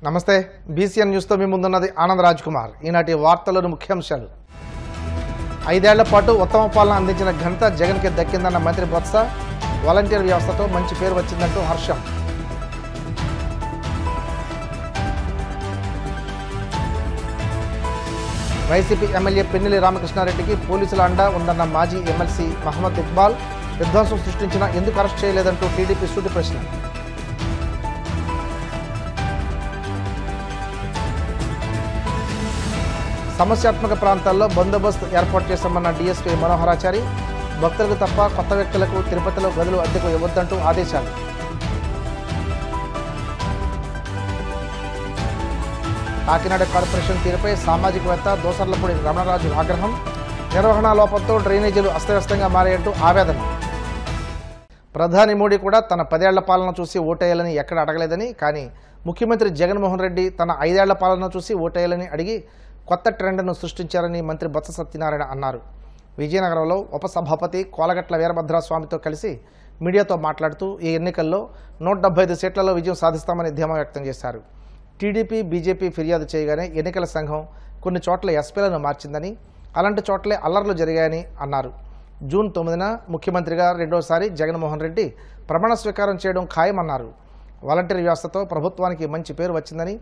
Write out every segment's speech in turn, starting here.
నమస్తే BCN news తో మీ ముందున్నది ఆనంద్ రాజ్ కుమార్. ఈనాటి వార్తలోని ముఖ్యాంశాలు. 5 ఏళ్ల పాటు ఉత్తమ పాలన అందించిన ఘనత జగన్కి దక్కిందన్న మంత్రి బొత్స. వాలంటీర్ వ్యవస్థతో మంచి పేరు వచ్చిందంటూ హర్షం. వైసీపీ ఎమ్మెల్యే పిన్నెల్లి రామకృష్ణారెడ్డికి పోలీసుల అండ ఉందన్న మాజీ ఎమ్మెల్సీ మహమ్మద్ ఇక్బాల్. విధ్వంసం సృష్టించినా ఎందుకు అరెస్ట్ చేయలేదంటూ టీడీపీ సూటి ప్రశ్న. సమస్యాత్మక ప్రాంతాల్లో బందోబస్తు ఏర్పాటు చేశామన్న డీఎస్పీ మనోహరాచారి. భక్తులకు తప్ప కొత్త వ్యక్తులకు తిరుపతిలో గదులు అద్దెకు ఇవ్వొద్దంటూ ఆదేశాలు. కాకినాడ కార్పొరేషన్ తీరుపై సామాజికవేత్త దోసర్లపూడి రమణరాజు ఆగ్రహం. నిర్వహణ లోపంతో డ్రైనేజీలు అస్తవ్యస్తంగా మారాయంటూ ఆవేదన. ప్రధాని మోడీ కూడా తన 10 ఏళ్ల పాలన చూసి ఓటేయాలని ఎక్కడ అడగలేదని, కానీ ముఖ్యమంత్రి జగన్మోహన్ రెడ్డి తన 5 ఏళ్ల పాలన చూసి ఓటేయాలని అడిగి కొత్త ట్రెండ్ను సృష్టించారని మంత్రి బొత్స సత్యనారాయణ అన్నారు. విజయనగరంలో ఉపసభాపతి కోలగట్ల వీరభద్రస్వామితో కలిసి మీడియాతో మాట్లాడుతూ ఈ ఎన్నికల్లో 175 సీట్లలో విజయం సాధిస్తామని ధీమా వ్యక్తం చేశారు. టీడీపీ, బీజేపీ ఫిర్యాదు చేయగానే ఎన్నికల సంఘం కొన్ని చోట్ల ఎస్పీలను మార్చిందని, అలాంటి చోట్లే అల్లర్లు జరిగాయని అన్నారు. జూన్ 9న ముఖ్యమంత్రిగా రెండోసారి జగన్మోహన్ రెడ్డి ప్రమాణ స్వీకారం చేయడం ఖాయమన్నారు. వాలంటీర్ వ్యవస్థతో ప్రభుత్వానికి మంచి పేరు వచ్చిందని,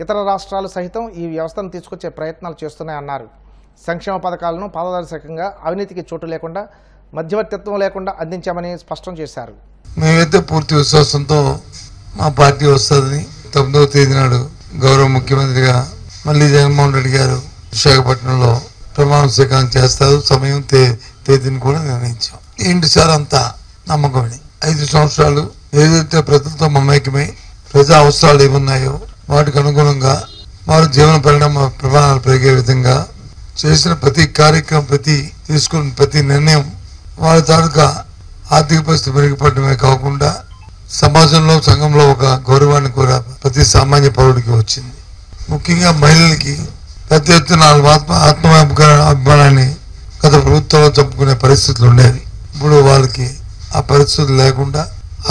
ఇతర రాష్ట్రాలు సహితం ఈ వ్యవస్థను తీసుకొచ్చే ప్రయత్నాలు చేస్తున్నాయన్నారు. సంక్షేమ పథకాలను పారదర్శకంగా, అవినీతికి చోటు లేకుండా, మధ్యవర్తిత్వం లేకుండా అందించామని స్పష్టం చేశారు. మేమైతే పూర్తి విశ్వాసంతో మా పార్టీ వస్తుందని 9వ తేదీ నాడు గౌరవ ముఖ్యమంత్రిగా మళ్ళీ జగన్మోహన్ రెడ్డి గారు విశాఖపట్నంలో ప్రమాణ స్వీకారం చేస్తారు. సమయం తేదీని కూడా నిర్ణయించాం. ఏంటి సార్ అంతా నమ్మకమని. 5 సంవత్సరాలు ఏదైతే ప్రజలతో మమేకమై ప్రజా అవసరాలు ఏమున్నాయో వాటికి అనుగుణంగా వారి జీవన పరిణామ ప్రమాణాలు పెరిగే విధంగా చేసిన ప్రతి కార్యక్రమం, తీసుకున్న ప్రతి నిర్ణయం వారి తాలూకా ఆర్థిక పరిస్థితి మెరుగుపడమే కాకుండా సమాజంలో, సంఘంలో ఒక గౌరవాన్ని కూడా ప్రతి సామాన్య పౌరుడికి వచ్చింది. ముఖ్యంగా మహిళలకి పెద్ద ఎత్తున ఆత్మాభిమానాన్ని గత ప్రభుత్వంలో చంపుకునే పరిస్థితులు ఉండేవి. ఇప్పుడు వాళ్ళకి ఆ పరిస్థితులు లేకుండా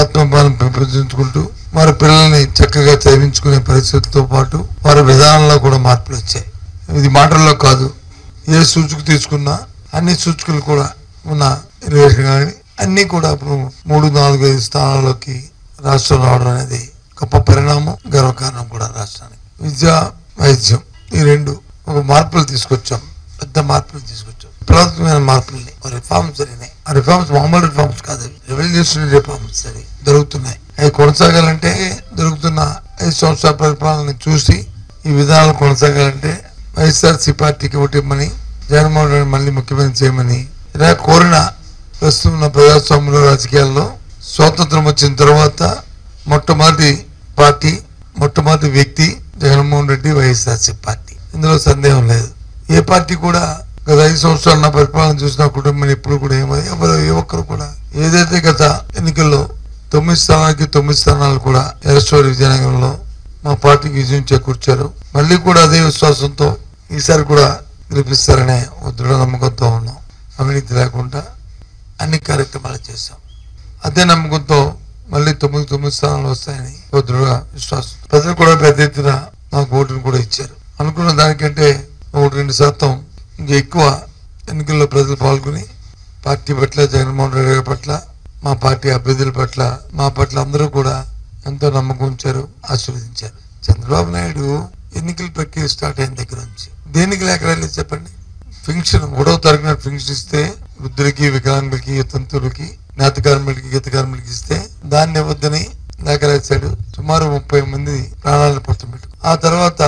ఆత్మాభిమానం పెంపొందించుకుంటూ వారి పిల్లల్ని చక్కగా చదివించుకునే పరిస్థితులతో పాటు వారి విధానంలో కూడా మార్పులు వచ్చాయి. ఇది మాటల్లో కాదు, ఏ సూచిక తీసుకున్నా అన్ని సూచికలు కూడా ఉన్న కానీ అన్ని కూడా ఇప్పుడు 3, 4, 5 స్థానాల్లోకి రాష్ట్రం రావడం అనేది గొప్ప పరిణామం, గర్వకారణం కూడా రాష్ట్రానికి. విద్య, వైద్యం ఈ 2 ఒక మార్పులు తీసుకొచ్చాం, పెద్ద మార్పులు తీసుకొచ్చాం. విప్లవాత్మకమైన మార్పుల్ని, రిఫార్మ్స్ జరిగినాయి. ఆ రిఫార్మ్స్ మామూలు రిఫార్మ్స్ కాదు, రెవల్యూషనరీ రిఫార్మ్స్ జరుగుతున్నాయి. అవి కొనసాగాలంటే జరుగుతున్న 5 సంవత్సరాల పరిపాలనని చూసి ఈ విధానాలు కొనసాగాలంటే వైఎస్ఆర్సీ పార్టీకి ఓటిమ్మని, జగన్మోహన్ రెడ్డి మళ్ళీ ముఖ్యమంత్రి చేయమని ఇలా కోరిన ప్రస్తుతం ప్రజాస్వామ్య రాజకీయాల్లో స్వాతంత్రం వచ్చిన తర్వాత మొట్టమొదటి వ్యక్తి జగన్మోహన్ రెడ్డి, వైఎస్ఆర్సీ పార్టీ. ఇందులో సందేహం లేదు. ఏ పార్టీ కూడా గత 5 సంవత్సరాలు నా పరిపాలన చూసిన కుటుంబం ఎప్పుడు కూడా ఏ ఒక్కరు కూడా ఏదైతే గత ఎన్నికల్లో 9 స్థానాలకి 9 స్థానాలు కూడా ఎరస్టోర్ విజయనగరంలో మా పార్టీకి విజయం చేకూర్చారు. మళ్ళీ కూడా అదే విశ్వాసంతో ఈసారి కూడా గెలిపిస్తారనే ఒక దృఢ నమ్మకంతో ఉన్నాం. అవినీతి లేకుండా అన్ని కార్యక్రమాలు చేశాం. అదే నమ్మకంతో మళ్ళీ 9 స్థానాలు వస్తాయని ఒక దృఢ విశ్వాసం. ప్రజలు కూడా పెద్ద ఎత్తున నాకు ఓటును కూడా ఇచ్చారు. అనుకున్న దానికంటే 1-2% ఇంకా ఎక్కువ ఎన్నికల్లో ప్రజలు పాల్గొని పార్టీ పట్ల, జగన్మోహన్ రెడ్డి గారి పట్ల, మా పార్టీ అభ్యర్థుల పట్ల, మా పట్ల అందరూ కూడా ఎంతో నమ్మకం ఉంచారు, ఆశీర్వదించారు. చంద్రబాబు నాయుడు ఎన్నికల ప్రక్రియ స్టార్ట్ అయిన దగ్గర నుంచి దేనికి లేక రాలేదు చెప్పండి. పెన్షన్ 1వ తారీఖున పెన్షన్ ఇస్తే వృద్ధులకి, వికలాంగులకి, తంతులకి, నేత కార్మికులకి, గీత కార్మికులకి ఇస్తే దాన్ని ఇవ్వద్దని లేఖ రాశాడు. సుమారు 30 మంది ప్రాణాలను పడుతున్నట్టు. ఆ తర్వాత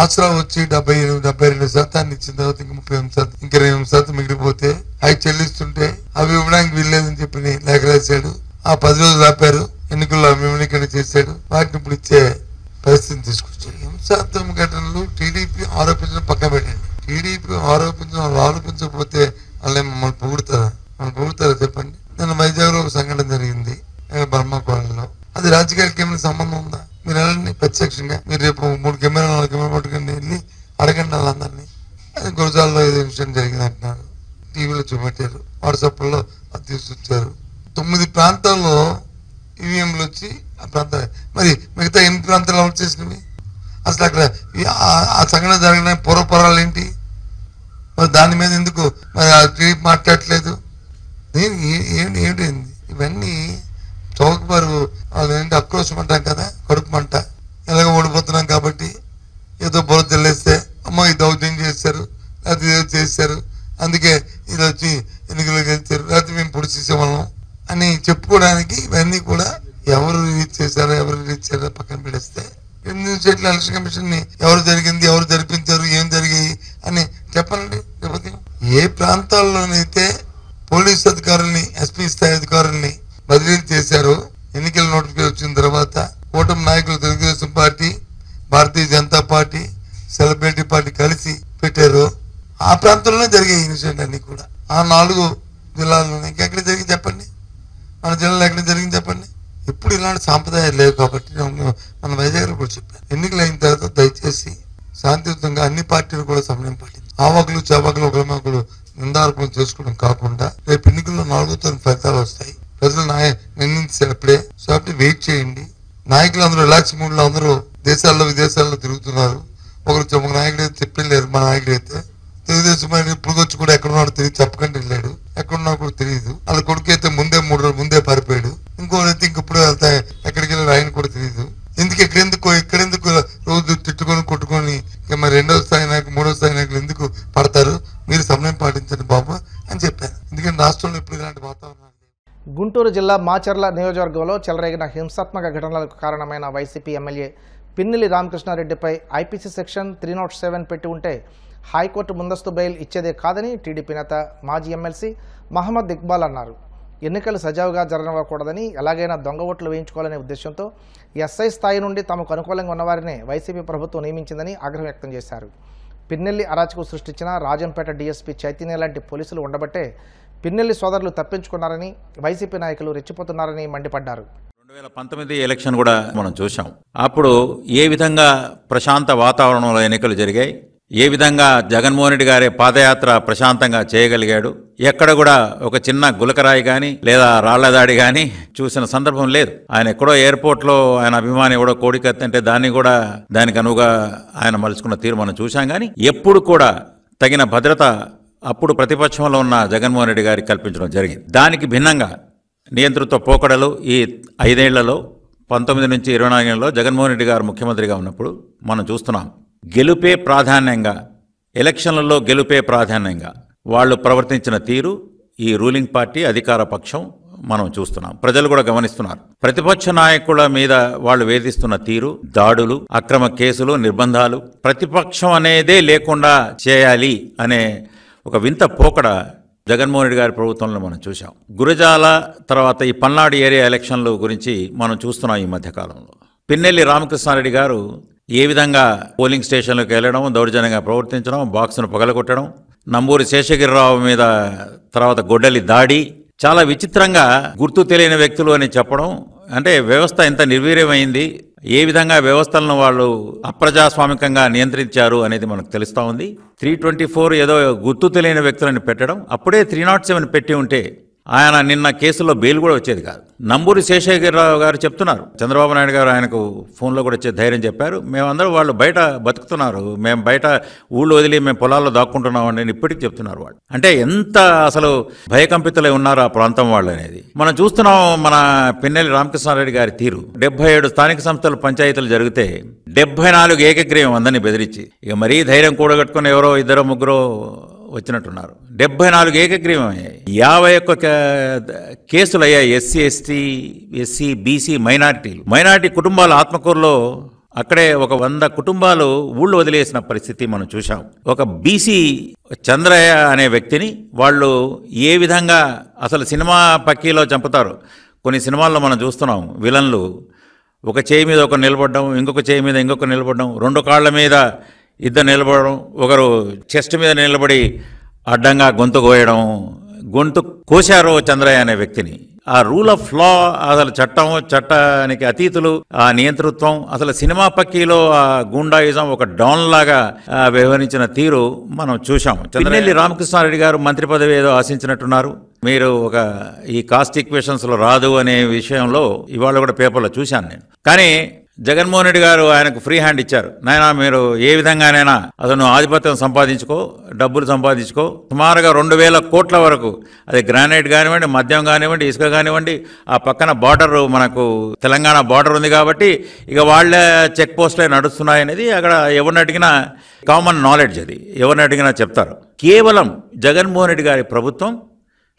ఆసరా వచ్చి 72% ఇచ్చిన తర్వాత ఇంకా 38%, ఇంకా 28% మిగిలిపోతే అవి చెల్లిస్తుంటే అవి ఇవ్వడానికి వీల్లేదని చెప్పి లేఖ రాశాడు. ఆ 10 రోజులు ఆపారు. ఎన్నికల్లో అభివృద్ధి చేశాడు. వాటిని ఇప్పుడు ఇచ్చే పరిస్థితిని తీసుకొచ్చాడు. హింసాత్మక ఘటనలు టీడీపీ ఆరోపించడం పక్క పెట్టండి. టీడీపీ ఆరోపించకపోతే వాళ్ళే మమ్మల్ని పొగుడుతారా చెప్పండి. నిన్న వైజాగ్లో ఒక సంఘటన జరిగింది, బర్మా కాలనీలో. అది రాజకీయాలకి ఏమైనా సంబంధం ఉందా? మీరు వెళ్ళండి ప్రత్యక్షంగా. మీరు రేపు 3 కెమెరాలు 4 కెమెరా పట్టుకుని వెళ్ళి అడగండి వాళ్ళందరినీ. అది గురజాల్లో ఏదో విషయం జరిగింది అంటున్నారు. టీవీలో చూపెట్టారు, వాట్సాప్లో అది తీసుకొచ్చారు. 9 ప్రాంతాల్లో ఈవీఎంలు వచ్చి ఆ ప్రాంతాలు, మరి మిగతా 8 ప్రాంతాలు అమలు చేసినవి అసలు అక్కడ ఆ సంఘటన జరిగిన పూర్వపరాలు ఏంటి, మరి దాని మీద ఎందుకు మరి ఆ టీడీపీ మాట్లాడట్లేదు? ఏంటి ఇవన్నీ చౌకబారు ఏంటి ఆక్రోశం అంటాం కదా, కడుపు మంట. ఎలాగ ఓడిపోతున్నాం కాబట్టి ఏదో బుర్ర తెల్లేస్తే అమ్మో ఈ దౌర్జన్యం చేశారు, అది ఏదో చేశారు, అందుకే ఇది వచ్చి ఎన్నికలు గెలిచారు, లేకపోతే మేము పొడి చేసేవాళ్ళం అని చెప్పుకోవడానికి ఇవన్నీ కూడా ఎవరు రిలీజ్ చేశారో ఎవరు రిలీజ్ చేశారో పక్కన పెడేస్తే 8 స్టేట్ల ఎలక్షన్ కమిషన్ ని ఎవరు జరిగింది, ఎవరు జరిపించారు, ఏం జరిగాయి అని చెప్పనండి. లేకపోతే ఏ ప్రాంతాల్లోనైతే పోలీస్ అధికారుల్ని, ఎస్పీ స్థాయి అధికారుల్ని బదిలీ చేశారో ఎన్నికల నోటిఫికేషన్ వచ్చిన తర్వాత కూటమి నాయకులు Telugu Desam party, Bharatiya Janata party, celebrity party కలిసి పెట్టారు, ఆ ప్రాంతంలోనే జరిగాయి ఇన్సిడెంట్ అన్ని కూడా. ఆ 4 జిల్లాల్లోనే ఇంకెక్కడ జరిగింది చెప్పండి, మన జిల్లాలో ఎక్కడ జరిగింది చెప్పండి. ఎప్పుడు ఇలాంటి సాంప్రదాయాలు లేవు కాబట్టి మన వైజాగ్లో కూడా చెప్పాను, ఎన్నికలు అయిన తర్వాత దయచేసి శాంతియుతంగా అన్ని పార్టీలు కూడా సమయం పాటించారు. ఆవకులు చావకులు ఒకరినొకరు నిందారోపణ చేసుకోవడం కాకుండా రేపు ఎన్నికల్లో 4వ తారీఖు ఫలితాలు వస్తాయి, ప్రజలు నిర్ణయించారు అప్పుడే. సో అప్పుడు వెయిట్ చేయండి. నాయకులు అందరూ రిలాక్స్ మూడ్ లో అందరూ దేశాల్లో విదేశాల్లో తిరుగుతున్నారు. ఒక నాయకుడు అయితే చెప్పలేరు, మా నాయకుడు అయితే తెలుగుదేశం ఇప్పుడు వచ్చి కూడా ఎక్కడున్నాడు తెలియదు, చెప్పకుండా వెళ్ళాడు, ఎక్కడున్నా కూడా తెలియదు. వాళ్ళ కొడుకు అయితే 3 రోజులు ముందే పారిపోయాడు, ఇంకోడైతే ఇంకప్పుడు వెళ్తా ఎక్కడికి వెళ్ళాడు ఆయన కూడా తెలియదు. ఇక్కడెందుకు రోజు తిట్టుకొని కొట్టుకొని మరి 2వ స్థాయి నాయకులు 3వ స్థాయి నాయకులు ఎందుకు పడతారు, మీరు సమయం పాటించండి బాబు అని చెప్పారు. ఎందుకంటే రాష్ట్రంలో ఇప్పుడు ఇలాంటి వాతావరణం. గుంటూరు జిల్లా మాచర్ల నియోజకవర్గంలో చెలరేగిన హింసాత్మక ఘటనలకు కారణమైన వైసీపీ ఎమ్మెల్యే పిన్నెల్లి రామకృష్ణారెడ్డిపై ఐపీసీ సెక్షన్ 307 పెట్టి ఉంటే హైకోర్టు ముందస్తు బెయిల్ ఇచ్చేదే కాదని టీడీపీ నేత మాజీ ఎమ్మెల్సీ మహమ్మద్ ఇక్బాల్ అన్నారు. ఎన్నికలు సజావుగా జరగకూడదని, ఎలాగైనా దొంగ ఓట్లు వేయించుకోవాలనే ఉద్దేశంతో ఎస్ఐ స్థాయి నుండి తమకు అనుకూలంగా ఉన్నవారినే వైసీపీ ప్రభుత్వం నియమించిందని ఆగ్రహం వ్యక్తం చేశారు. పిన్నెల్లి అరాచకు సృష్టించిన రాజంపేట డీఎస్పీ చైతన్య లాంటి పోలీసులు ఉండబట్టే పిన్నెల్లి సోదరులు తప్పించుకున్నారని, వైసీపీ నాయకులు రెచ్చిపోతున్నారని మండిపడ్డారు. 2019 ఎలక్షన్ కూడా మనం చూసాం. అప్పుడు ఏ విధంగా ప్రశాంత వాతావరణంలో ఎన్నికలు జరిగాయి, ఏ విధంగా జగన్మోహన్ రెడ్డి గారి పాదయాత్ర ప్రశాంతంగా చేయగలిగాడు, ఎక్కడ కూడా ఒక చిన్న గులకరాయి కానీ లేదా రాళ్లదాడి కానీ చూసిన సందర్భం లేదు. ఆయన ఎక్కడో ఎయిర్పోర్ట్లో ఆయన అభిమాని ఎవడో కోడికత్తంటే దానికి అనువుగా ఆయన మలుచుకున్న తీరు మనం చూసాం. కానీ ఎప్పుడు కూడా తగిన భద్రత అప్పుడు ప్రతిపక్షంలో ఉన్న జగన్మోహన్ రెడ్డి గారికి కల్పించడం జరిగింది. దానికి భిన్నంగా నియంతృత్వ పోకడలు ఈ 5 ఏళ్లలో 19 నుంచి 24 ఏళ్లలో జగన్మోహన్ రెడ్డి గారు ముఖ్యమంత్రిగా ఉన్నప్పుడు మనం చూస్తున్నాం. గెలుపే ప్రాధాన్యంగా, ఎలక్షన్లలో గెలుపే ప్రాధాన్యంగా వాళ్ళు ప్రవర్తించిన తీరు ఈ రూలింగ్ పార్టీ అధికార పక్షం మనం చూస్తున్నాం. ప్రజలు కూడా గమనిస్తున్నారు. ప్రతిపక్ష నాయకుల మీద వాళ్ళు వేధిస్తున్న తీరు, దాడులు, అక్రమ కేసులు, నిర్బంధాలు, ప్రతిపక్షం అనేదే లేకుండా చేయాలి అనే ఒక వింత పోకడ జగన్మోహన్ రెడ్డి గారి ప్రభుత్వంలో మనం చూసాం. గురజాల తర్వాత ఈ పల్నాడు ఏరియా ఎలక్షన్ల గురించి మనం చూస్తున్నాం. ఈ మధ్యకాలంలో పిన్నెల్లి రామకృష్ణారెడ్డి గారు ఏ విధంగా పోలింగ్ స్టేషన్లకు వెళ్ళడం, దౌర్జన్యంగా ప్రవర్తించడం, బాక్సును పగలగొట్టడం, నంబూరి శేషగిరిరావు మీద తర్వాత గొడ్డలి దాడి, చాలా విచిత్రంగా గుర్తు తెలియని వ్యక్తులు అని చెప్పడం. అంటే వ్యవస్థ ఎంత నిర్వీర్యమైంది, ఏ విధంగా వ్యవస్థలను వాళ్ళు అప్రజాస్వామికంగా నియంత్రించారు అనేది మనకు తెలుస్తూ ఉంది. 324 ఏదో గుర్తు తెలియని వ్యక్తులను పెట్టడం, అప్పుడే 307 పెట్టి ఉంటే ఆయన నిన్న కేసులో బెయిల్ కూడా వచ్చేది కాదు. నంబూరి శేషగిరిరావు గారు చెప్తున్నారు, చంద్రబాబు నాయుడు గారు ఆయనకు ఫోన్లో కూడా వచ్చే ధైర్యం చెప్పారు, మేమందరూ వాళ్ళు బయట బతుకుతున్నారు, మేము బయట ఊళ్ళు వదిలి మేము పొలాల్లో దాక్కుంటున్నాం అని ఇప్పటికీ చెప్తున్నారు వాళ్ళు. అంటే ఎంత అసలు భయకంపితులై ఉన్నారు ఆ ప్రాంతం వాళ్ళు అనేది మనం చూస్తున్నాం. మన పిన్నెల్లి రామకృష్ణారెడ్డి గారి తీరు, 77 స్థానిక సంస్థలు పంచాయతీలు జరిగితే 74 ఏకగ్రీవం అందరినీ బెదిరించి, ఇక మరీ ధైర్యం కూడగట్టుకుని ఎవరో 2-3 వచ్చినట్టున్నారు. 74 ఏకగ్రీవం అయ్యాయి. 51 కేసులు అయ్యాయి. ఎస్సీ, బీసీ, మైనారిటీ కుటుంబాల ఆత్మకూరులో అక్కడే ఒక 100 కుటుంబాలు ఊళ్ళు వదిలేసిన పరిస్థితి మనం చూసాం. ఒక బీసీ చంద్రయ్య అనే వ్యక్తిని వాళ్ళు ఏ విధంగా అసలు సినిమా పక్కీలో చంపుతారు. కొన్ని సినిమాల్లో మనం చూస్తున్నాం, విలన్లు ఒక చేయి మీద ఒకరు నిలబడడం, ఇంకొక చేయి మీద ఇంకొక నిలబడడం, 2 కాళ్ల మీద ఇద్దరు నిలబడడం, ఒకరు చెస్ట్ మీద నిలబడి అడ్డంగా గొంతు కోయడం, గొంతు కోశారు చంద్రయ్య అనే వ్యక్తిని. ఆ రూల్ ఆఫ్ లా, అసలు చట్టానికి అతీతులు, ఆ నియంతృత్వం, అసలు సినిమా పక్కీలో ఆ గూండాయిజం ఒక డాన్ లాగా వ్యవహరించిన తీరు మనం చూసాం. పిన్నెల్లి రామకృష్ణారెడ్డి గారు మంత్రి పదవి ఏదో ఆశించినట్టున్నారు. మీరు ఈ కాస్ట్ ఈక్వేషన్స్ లో రాదు అనే విషయంలో ఇవాళ కూడా పేపర్లో చూశాను నేను. కానీ జగన్మోహన్ రెడ్డి గారు ఆయనకు ఫ్రీ హ్యాండ్ ఇచ్చారు. నాయనా మీరు ఏ విధంగానైనా అతను ఆధిపత్యం సంపాదించుకో, డబ్బులు సంపాదించుకో. సుమారుగా 2,000 కోట్ల వరకు, అది గ్రానైట్ కానివ్వండి, మద్యం కానివ్వండి, ఇసుక కానివ్వండి, ఆ పక్కన బార్డర్ మనకు తెలంగాణ బార్డర్ ఉంది కాబట్టి ఇక వాళ్ళ చెక్ పోస్టులే నడుస్తున్నాయనేది అక్కడ ఎవరిని అడిగినా కామన్ నాలెడ్జ్, అది ఎవరిని అడిగినా చెప్తారు. కేవలం జగన్మోహన్ రెడ్డి గారి ప్రభుత్వం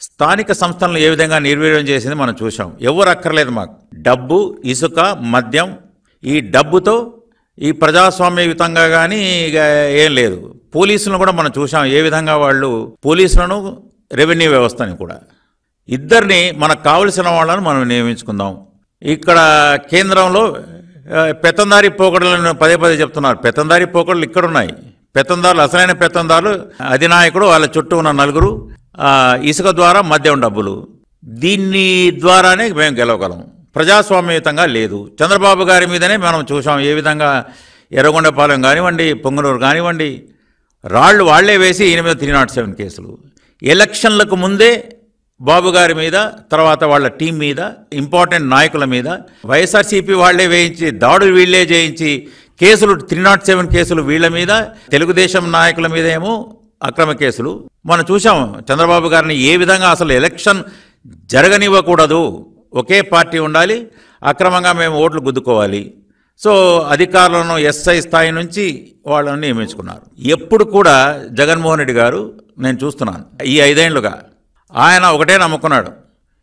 స్థానిక సంస్థలను ఏ విధంగా నిర్వీర్యం చేసింది మనం చూసాం. ఎవరు అక్కర్లేదు మాకు. డబ్బు, ఇసుక, మద్యం, ఈ డబ్బుతో ఈ ప్రజాస్వామ్యయుతంగా కానీ ఇక ఏం లేదు. పోలీసులను కూడా మనం చూసాం ఏ విధంగా వాళ్ళు పోలీసులను, రెవెన్యూ వ్యవస్థని కూడా ఇద్దరిని మనకు కావలసిన వాళ్ళని మనం నియమించుకుందాం. ఇక్కడ కేంద్రంలో పెత్తందారి పోకడలను పదే పదే చెప్తున్నారు. పెత్తందారి పోకడలు ఇక్కడ ఉన్నాయి. పెత్తందారులు, అసలైన పెత్తందారులు అధినాయకుడు, వాళ్ళ చుట్టూ ఉన్న నలుగురు, ఇసుక ద్వారా మద్యం డబ్బులు. దీన్ని ద్వారానే మేము గెలవగలం. ప్రజాస్వామ్యయుతంగా లేదు. చంద్రబాబు గారి మీదనే మనం చూసాం ఏ విధంగా ఎర్రగొండపాలెం కానివ్వండి, పొంగనూరు కానివ్వండి, రాళ్లు వాళ్లే వేసి 307 కేసులు. ఎలక్షన్లకు ముందే బాబు గారి మీద, తర్వాత వాళ్ళ టీం మీద, ఇంపార్టెంట్ నాయకుల మీద వైఎస్ఆర్సీపీ వాళ్లే వేయించి, దాడులు వీళ్లే చేయించి కేసులు 307 కేసులు వీళ్ల మీద, తెలుగుదేశం నాయకుల మీద ఏమో అక్రమ కేసులు. మనం చూసాం చంద్రబాబు గారిని ఏ విధంగా అసలు ఎలక్షన్ జరగనివ్వకూడదు, ఒకే పార్టీ ఉండాలి, అక్రమంగా మేము ఓట్లు గుద్దుకోవాలి. సో అధికారులను ఎస్ఐ స్థాయి నుంచి వాళ్ళని నియమించుకున్నారు. ఎప్పుడు కూడా జగన్మోహన్ రెడ్డి గారు, నేను చూస్తున్నాను ఈ 5 ఏళ్లుగా, ఆయన ఒకటే నమ్ముకున్నాడు.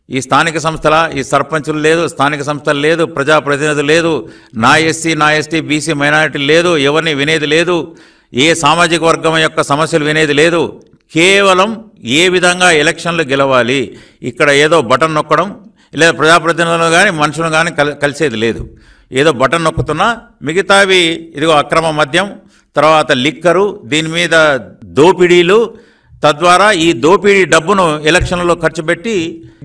ఈ స్థానిక సంస్థల, ఈ సర్పంచులు లేదు, స్థానిక సంస్థలు లేదు, ప్రజాప్రతినిధులు లేదు, నా ఎస్సీ, నా ఎస్టీ, బీసీ, మైనారిటీ లేదు, ఎవరిని వినేది లేదు, ఏ సామాజిక వర్గం యొక్క సమస్యలు వినేది లేదు. కేవలం ఏ విధంగా ఎలక్షన్లు గెలవాలి, ఇక్కడ ఏదో బటన్ నొక్కడం, లేదా ప్రజాప్రతినిధులు కానీ మనుషులు కానీ కలిసేది లేదు. ఏదో బటన్ నొక్కుతున్నా మిగతావి ఇదిగో అక్రమ మద్యం, తర్వాత లిక్కరు, దీని మీద దోపిడీలు, తద్వారా ఈ దోపిడీ డబ్బును ఎలక్షన్లలో ఖర్చు పెట్టి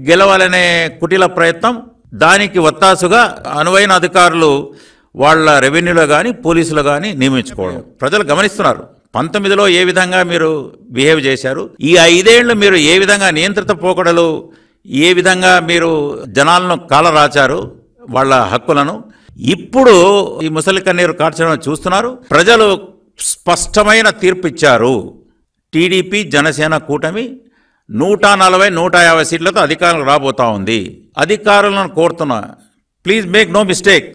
గెలవాలనే కుటిల ప్రయత్నం. దానికి ఒత్తాసుగా అనువైన అధికారులు వాళ్ళ రెవెన్యూలో కానీ పోలీసులు కానీ నియమించుకోవడం ప్రజలు గమనిస్తున్నారు. 19లో ఏ విధంగా మీరు బిహేవ్ చేశారు, ఈ 5 ఏళ్ళు మీరు ఏ విధంగా నియంత్రిత పోకడలు, ఏ విధంగా మీరు జనాలను కాలరాచారు, వాళ్ళ హక్కులను. ఇప్పుడు ఈ ముసలి కన్నీరు కార్చడం చూస్తున్నారు. ప్రజలు స్పష్టమైన తీర్పు ఇచ్చారు. టీడీపీ జనసేన కూటమి 140, 150 సీట్లతో అధికారులు రాబోతా ఉంది. అధికారులను కోరుతున్నా, please make no mistake,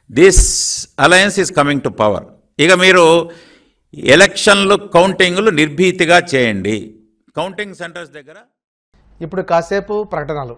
this alliance is coming to power. ఇక మీరు ఎలక్షన్లు, కౌంటింగ్లు నిర్భీతిగా చేయండి. కౌంటింగ్ సెంటర్స్ దగ్గర ఇప్పుడు కాసేపు ప్రకటనలు.